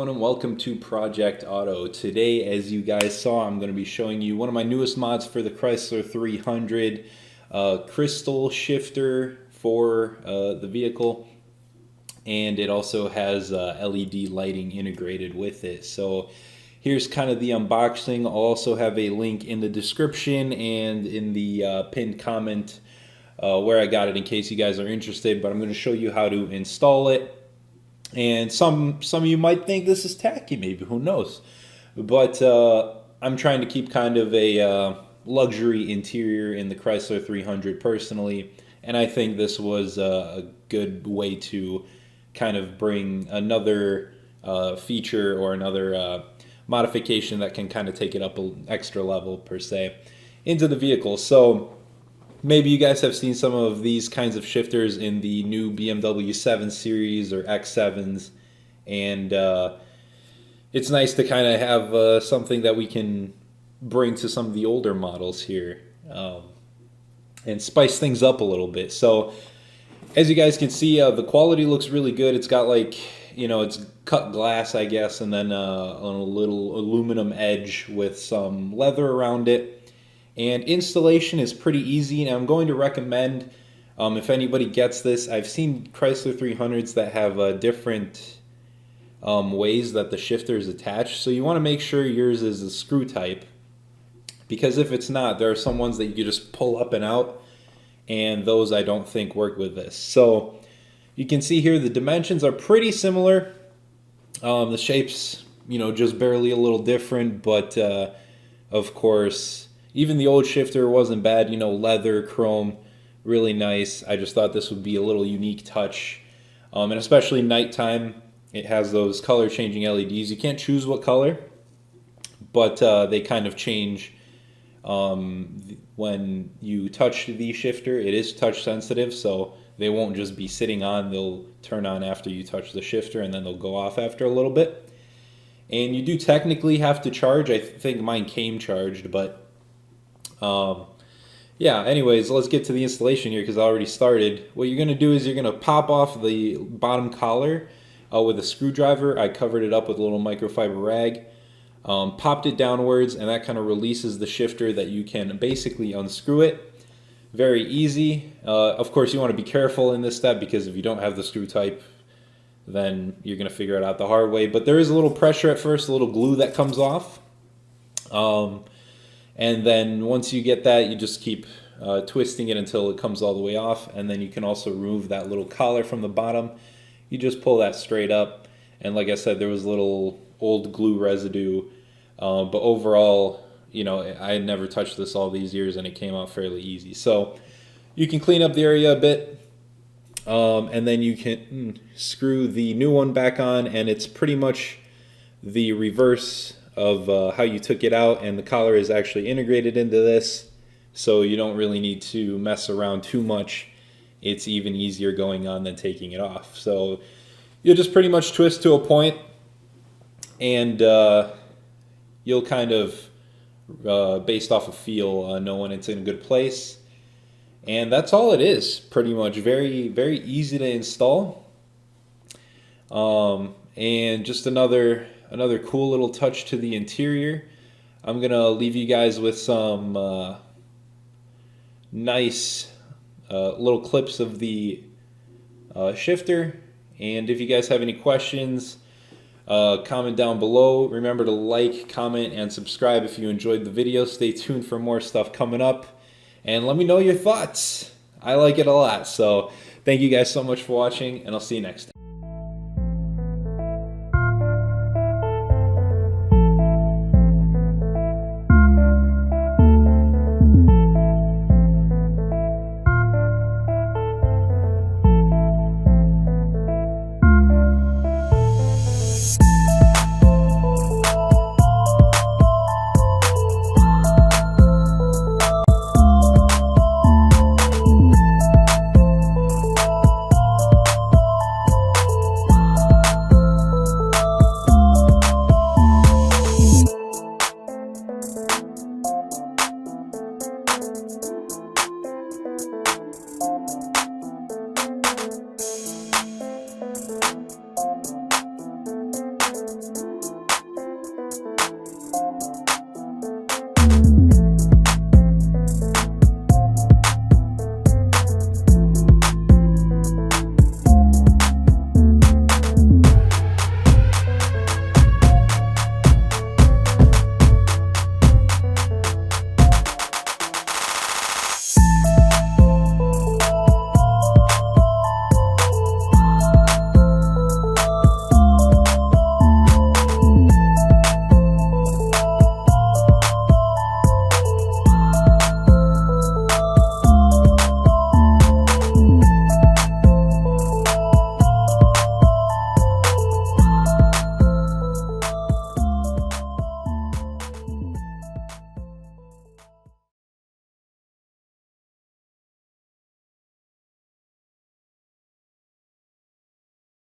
everyone, and welcome to Project Auto. Today, as you guys saw, I'm going to be showing you one of my newest mods for the Chrysler 300, crystal shifter for the vehicle, and it also has LED lighting integrated with it. So here's kind of the unboxing. I'll also have a link in the description and in the pinned comment where I got it in case you guys are interested, but I'm going to show you how to install it. And some of you might think this is tacky, maybe, who knows. But I'm trying to keep kind of a luxury interior in the Chrysler 300 personally, and I think this was a good way to kind of bring another feature or another modification that can kind of take it up an extra level per se into the vehicle. So maybe you guys have seen some of these kinds of shifters in the new BMW 7 Series or X7s, and it's nice to kind of have something that we can bring to some of the older models here and spice things up a little bit. So as you guys can see, the quality looks really good. It's got, like, you know, it's cut glass, I guess, and then on a little aluminum edge with some leather around it. And installation is pretty easy, and I'm going to recommend, if anybody gets this, I've seen Chrysler 300s that have different ways that the shifter is attached. So you want to make sure yours is a screw type, because if it's not, there are some ones that you can just pull up and out, and those I don't think work with this. So you can see here the dimensions are pretty similar. The shape's, you know, just barely a little different, but of course, even the old shifter wasn't bad, you know, leather, chrome, really nice. I just thought this would be a little unique touch. And especially nighttime, it has those color changing LEDs. You can't choose what color, but they kind of change when you touch the shifter. It is touch sensitive, so they won't just be sitting on. They'll turn on after you touch the shifter, and then they'll go off after a little bit. And you do technically have to charge. I think mine came charged, but yeah, anyways, let's get to the installation here because I already started. What you're going to do is you're going to pop off the bottom collar with a screwdriver. I covered it up with a little microfiber rag, popped it downwards, and that kind of releases the shifter that you can basically unscrew it. Very easy. Of course, you want to be careful in this step because if you don't have the screw type, then you're going to figure it out the hard way. But there is a little pressure at first, a little glue that comes off. And then once you get that, you just keep twisting it until it comes all the way off. And then you can also remove that little collar from the bottom. You just pull that straight up. And like I said, there was a little old glue residue. But overall, you know, I had never touched this all these years and it came out fairly easy. So you can clean up the area a bit. And then you can screw the new one back on, and it's pretty much the reverse of how you took it out, and the collar is actually integrated into this, so you don't really need to mess around too much. It's even easier going on than taking it off. So you'll just pretty much twist to a point, and you'll kind of, based off of feel, know when it's in a good place. And that's all it is, pretty much. Very, very easy to install. And just another cool little touch to the interior. I'm gonna leave you guys with some nice little clips of the shifter, and if you guys have any questions, comment down below. Remember to like, comment, and subscribe if you enjoyed the video. Stay tuned for more stuff coming up, and let me know your thoughts. I like it a lot. So thank you guys so much for watching, and I'll see you next time.